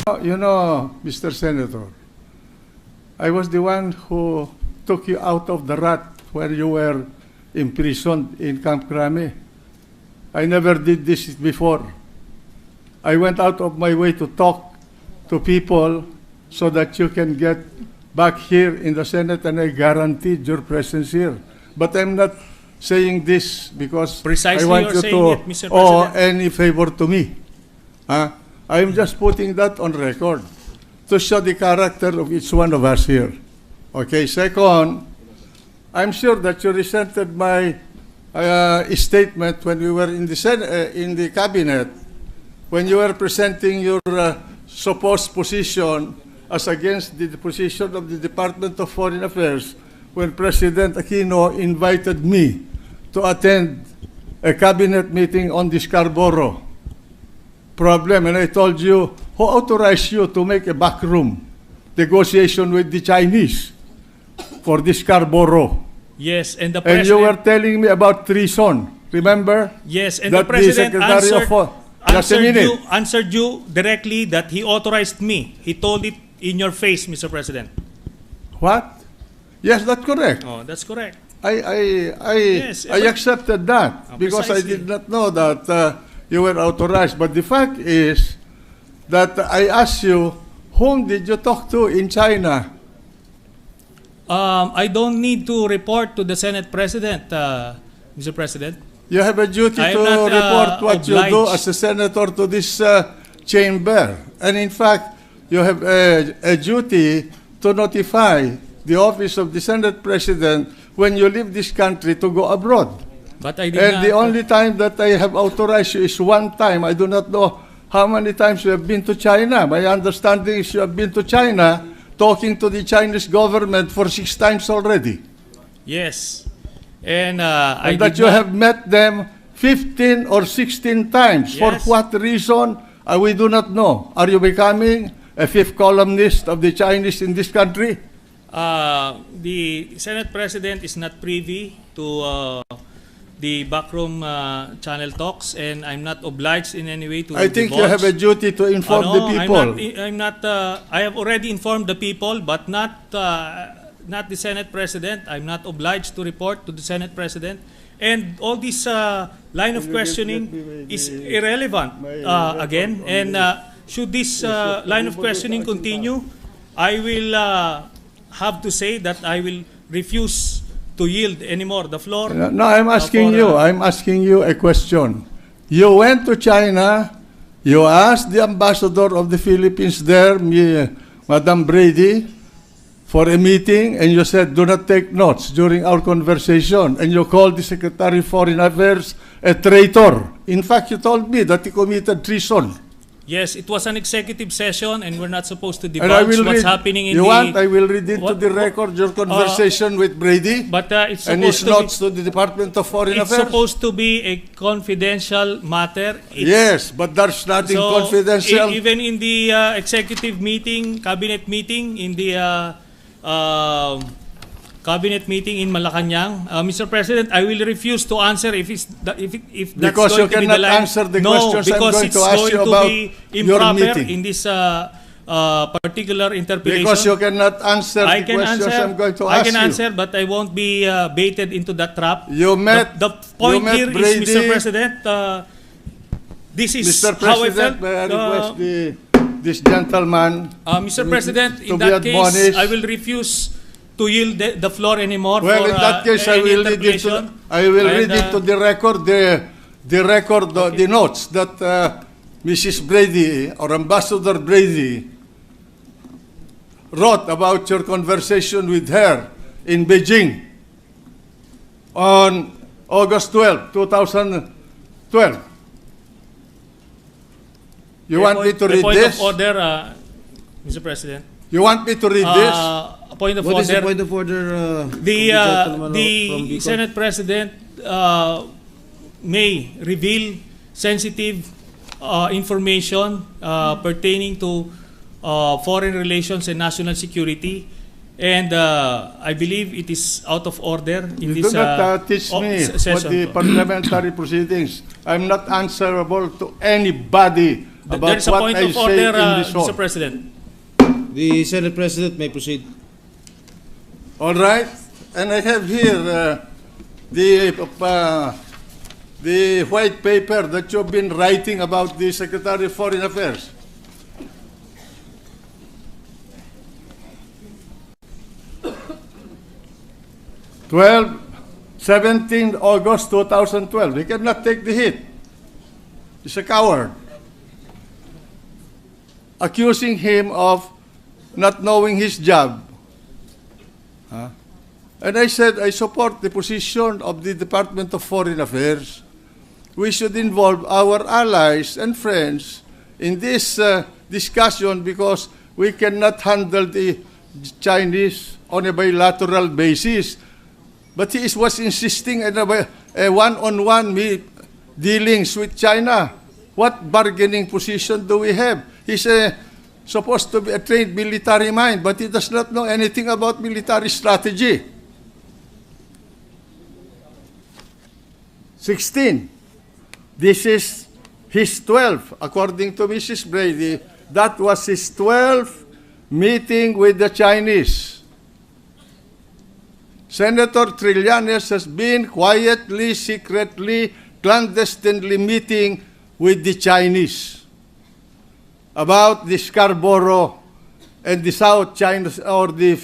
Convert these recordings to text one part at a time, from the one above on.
Mr. Senator, I was the one who took you out of the rut where you were imprisoned in Camp Crame. I never did this before. I went out of my way to talk to people so that you can get back here in the Senate, and I guaranteed your presence here. But I'm not saying this because Precisely I want you're you saying to it, Mr. owe President. any favor to me. I'm just putting that on record to show the character of each one of us here. Okay, second, I'm sure that you resented my statement when we were in the cabinet, when you were presenting your supposed position as against the position of the Department of Foreign Affairs, when President Aquino invited me to attend a cabinet meeting on the Scarborough problem, and I told you, who authorized you to make a backroom negotiation with the Chinese for the Scarborough? Yes, and the And President... you were telling me about treason, remember? Yes, and That the President answered you directly that he authorized me. He told it in your face, Mr. President. What? Yes, that's correct. Oh, that's correct. I accepted that because I precisely. did not know that you were authorized. But the fact is that I asked you, whom did you talk to in China? I don't need to report to the Senate President, Mr. President. You have a duty I to am not, report what you do obliged. as a senator to this chamber. And in fact, you have a duty to notify the office of the Senate President when you leave this country to go abroad. But I did And not. the only time that I have authorized you is one time. I do not know how many times you have been to China. My understanding is you have been to China talking to the Chinese government for 6 times already. Yes. And And that you have met them 15 or 16 times. For Yes. what reason? We do not know. Are you becoming a fifth columnist of the Chinese in this country? The Senate President is not privy to the backroom channel talks, and I'm not obliged in any way to I think you divulge. have a duty to inform the people. I'm not. I have already informed the people, but not the Senate President. I'm not obliged to report to the Senate President, and all this line of questioning is irrelevant again. And should this line of questioning continue, I will have to say that I will refuse to yield anymore the floor. No, I'm asking you. I'm asking you a question. You went to China. You asked the ambassador of the Philippines there, Madam Brady, for a meeting, and you said, do not take notes during our conversation. And you called the Secretary of Foreign Affairs a traitor. In fact, you told me that he committed treason. Yes, it was an executive session, and we're not supposed to And I divulge will what's read, happening in you the... want, I will read into What- the record your conversation with Brady But it's and his supposed notes to the Department of Foreign It's Affairs. supposed to be a confidential matter. Yes, but there's nothing confidential. Even in the executive meeting, cabinet meeting, in the cabinet meeting in Malacanang, Mr. President, I will refuse to answer if that's Because you going to be the cannot line. answer the No, questions I'm because going it's to ask going you to about be your improper meeting. in this particular interpretation. Because you cannot answer the questions I'm going to ask you. I can answer, but I won't be baited into that trap. You met, The point you met here Brady. is, Mr. President, this is Mr. how I President, felt. may I request this gentleman Mr. President, to in be that case, admonished. I will refuse to yield the floor anymore Well, for in that case, I any will read it interpretation. to the record the notes that Mrs. Brady or Ambassador Brady wrote about your conversation with her in Beijing on August 12, 2012. You want me to read point this? of order, Mr. President. You want me to read this? A point of What is order. the point of order? The Senate President may reveal sensitive information pertaining to foreign relations and national security, and I believe it is out of order in You this do not teach me what session. the parliamentary proceedings. I'm not answerable to anybody about There's a what point I of say order, in this hall. Mr. President. The Senate President may proceed. All right, and I have here the white paper that you've been writing about the Secretary of Foreign Affairs. August 17 2012. He cannot take the hit. He's a coward. Accusing him of not knowing his job. And I said, I support the position of the Department of Foreign Affairs. We should involve our allies and friends in this discussion because we cannot handle the Chinese on a bilateral basis. But he was insisting on a one-on-one dealings with China. What bargaining position do we have? He's supposed to be a trained military mind, but he does not know anything about military strategy. 16. This is his 12th, according to Mrs. Brady. That was his 12th meeting with the Chinese. Senator Trillanes has been quietly, secretly, clandestinely meeting with the Chinese about the Scarborough and the South China or the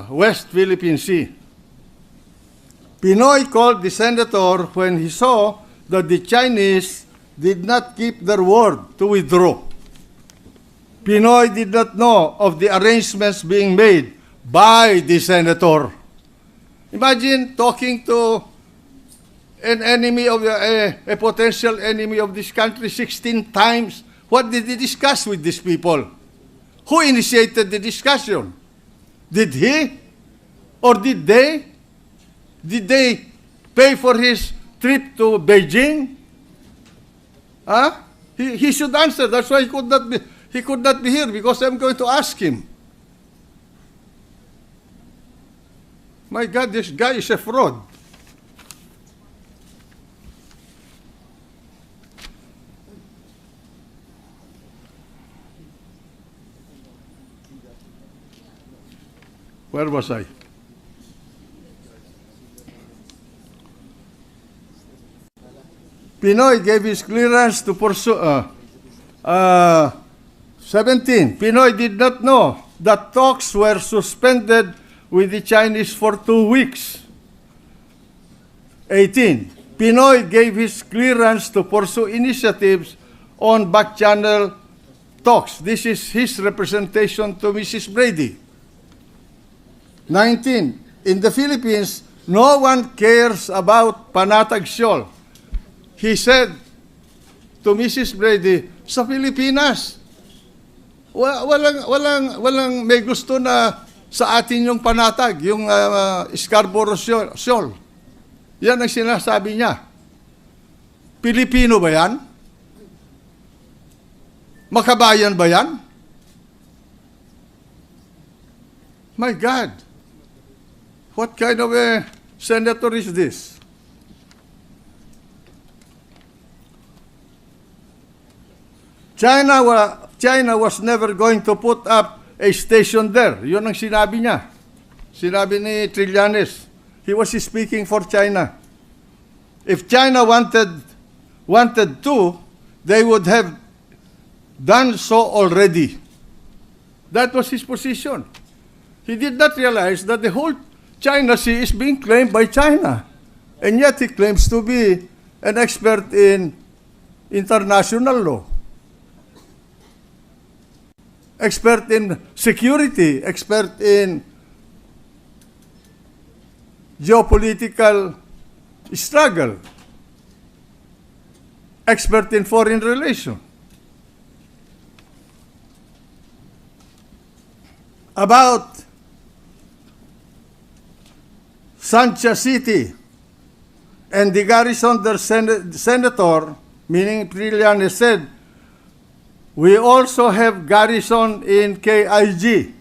West Philippine Sea. Pinoy called the senator when he saw that the Chinese did not keep their word to withdraw. Pinoy did not know of the arrangements being made by the senator. Imagine talking to an enemy of a potential enemy of this country 16 times. What did he discuss with these people? Who initiated the discussion? Did he? Or did they? Did they pay for his trip to Beijing? He should answer. That's why he could not be here, because I'm going to ask him. My God, this guy is a fraud. Where was I? Pinoy gave his clearance to pursue. 17. Pinoy did not know that talks were suspended with the Chinese for 2 weeks. 18. Pinoy gave his clearance to pursue initiatives on back-channel talks. This is his representation to Mrs. Brady. 19. In the Philippines, no one cares about panatag SHOAL. He said to Mrs. Brady, sa Pilipinas, walang may gusto na sa atin yung panatag, yung Scarborough SHOAL. Yan ang sinasabi niya. Pilipino ba yan? Makabayan ba yan? My God, what kind of a senator is this? China was never going to put up a station there. Yun ang sinabi niya. Sinabi ni Trillanes. He was speaking for China. If China wanted to, they would have done so already. That was his position. He did not realize that the whole China Sea is being claimed by China. And yet he claims to be an expert in international law. Expert in security, expert in geopolitical struggle, expert in foreign relations. About Sancha City and the garrison, their senator, meaning Trillanes, said, we also have garrison in KIG.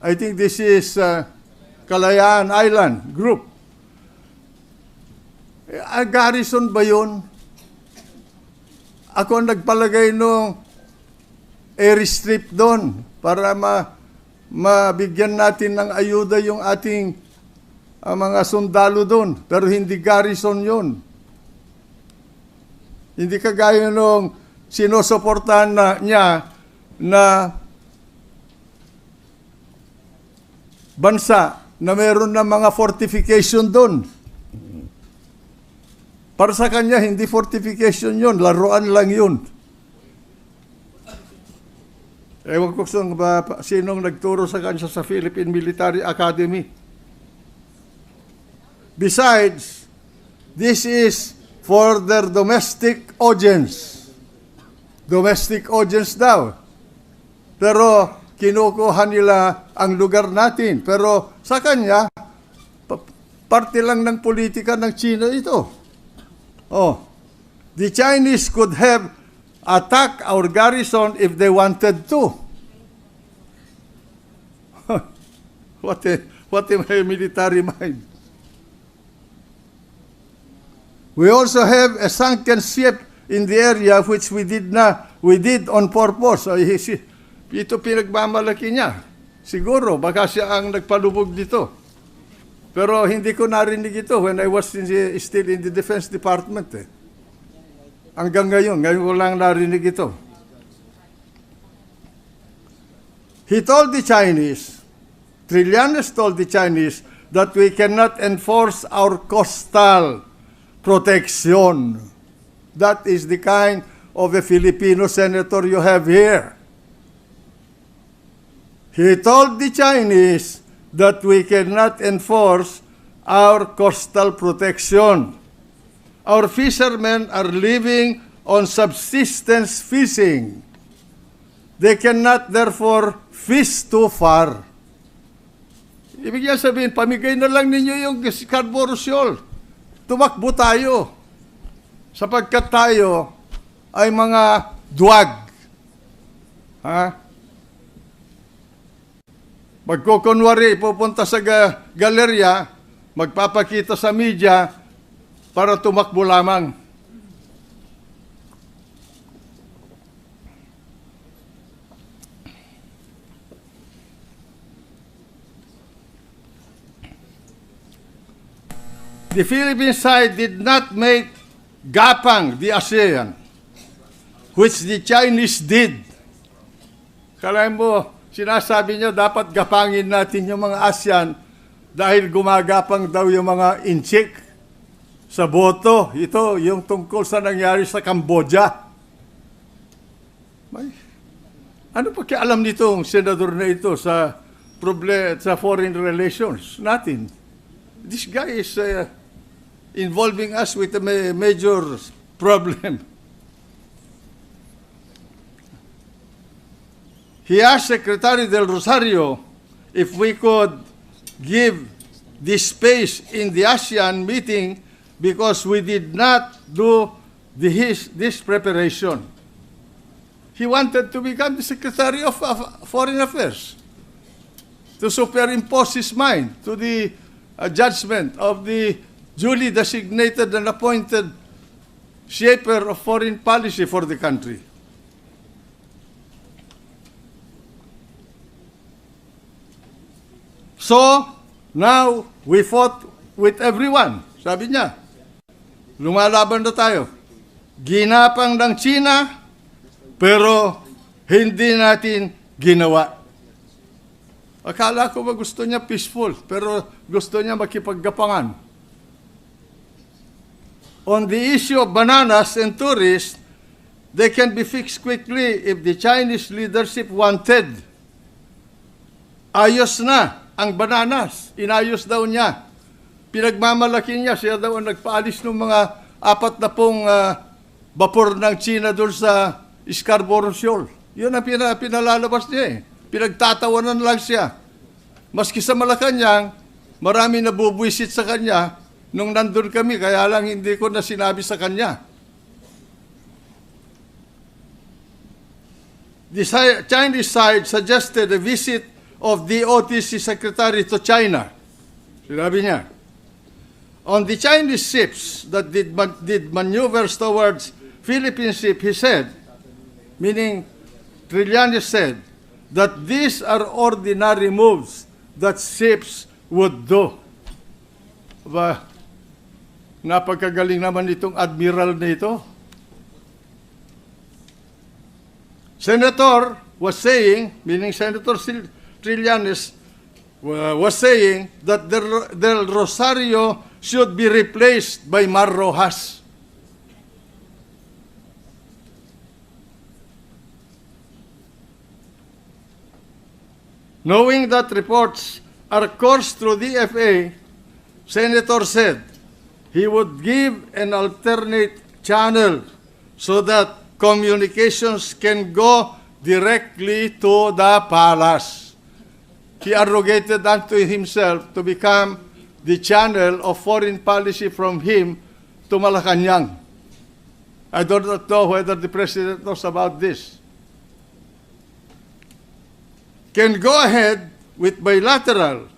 I think this is Kalayaan Island Group. A garrison ba yun? ako ang nagpalagay nung airstrip doon para mabigyan natin ng ayuda yung ating mga sundalo doon. Pero hindi garrison yun. Hindi kagaya nung sinusuportahan niya na bansa na meron na mga fortification doon. Para sa kanya, hindi fortification yun, laruan lang yun. Ewan ko sinong nagturo sa kanya sa Philippine Military Academy. Besides, this is for their domestic audience. Domestic audience daw. Pero kinukuha nila ang lugar natin. Pero sa kanya, parte lang ng politika ng China ito. Oh, the Chinese could have attacked our garrison if they wanted to. What a military mind. We also have a sunken ship in the area which we did on purpose. So, ito pinagmamalaki niya. Siguro, baka siya ang nagpalubog dito. Pero hindi ko narinig ito when I was still in the Defense Department. Hanggang ngayon ko lang narinig ito. He told the Chinese, Trillanes told the Chinese, that we cannot enforce our coastal protection. That is the kind of a Filipino senator you have here. He told the Chinese that we cannot enforce our coastal protection. Our fishermen are living on subsistence fishing. They cannot therefore fish too far. Ibig niya sabihin, pamigay na lang ninyo yung SCARBOROUGH SHOAL. Tumakbo tayo. Sapagkat tayo ay mga duwag. Ha? Magkukunwari, pupunta sa galerya, magpapakita sa media para tumakbo lamang. The Philippine side did not make gapang the ASEAN, which the Chinese did. Kalahin mo, sinasabi niya dapat gapangin natin yung mga ASEAN dahil gumagapang daw yung mga inchik sa boto. Ito, yung tungkol sa nangyari sa Cambodia. Ano pa kialam nitong senador na ito sa foreign relations natin? This guy is involving us with a major problem. He asked Secretary Del Rosario if we could give this space in the ASEAN meeting because we did not do this preparation. He wanted to become the Secretary of Foreign Affairs to superimpose his mind to the judgment of the duly designated and appointed shaper of foreign policy for the country. So, now, we fought with everyone. Sabi niya, lumalaban na tayo. Ginapang ng China, pero hindi natin ginawa. Akala ko ba gusto niya peaceful, pero gusto niya makipaggapangan. On the issue of bananas and tourists, they can be fixed quickly if the Chinese leadership wanted. Ayos na ang bananas. Inayos daw niya. Pinagmamalaki niya. Siya daw ang nagpaalis ng mga 40 vapor ng China doon sa Scarborough Shoal. Yun ang pinalalabas niya eh. Pinagtatawanan lang siya. Maski sa Malacanang, marami na bubwisit sa kanya nung nandun kami, kaya lang hindi ko na sinabi sa kanya. The Chinese side suggested a visit of the OTC Secretary to China. Sinabi niya, on the Chinese ships that did maneuvers towards Philippine ship, he said, meaning Trillanes said, that these are ordinary moves that ships would do. Ba, napagkagaling naman itong admiral na ito. Senator was saying, meaning Senator Trillanes was saying that the Rosario should be replaced by Mar Rojas. Knowing that reports are coursed through the FA, Senator said he would give an alternate channel so that communications can go directly to the palace. He arrogated unto himself to become the channel of foreign policy from him to Malacanang. I do not know whether the President knows about this. Can go ahead with bilateral.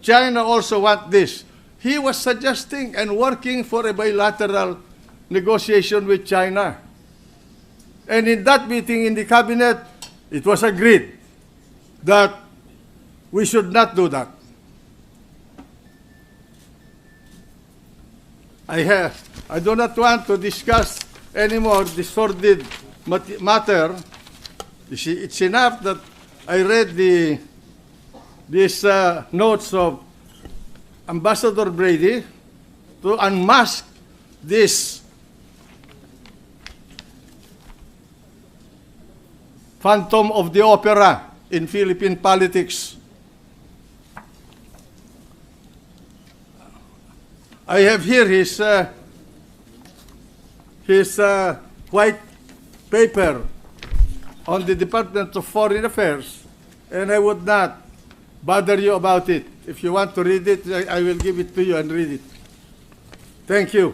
China also want this. He was suggesting and working for a bilateral negotiation with China. And in that meeting in the cabinet, it was agreed that we should not do that. I do not want to discuss anymore the sordid matter. It's enough that I read these notes of Ambassador Brady to unmask this Phantom of the Opera in Philippine politics. I have here his white paper on the Department of Foreign Affairs, and I would not bother you about it. If you want to read it, I will give it to you and read it. Thank you.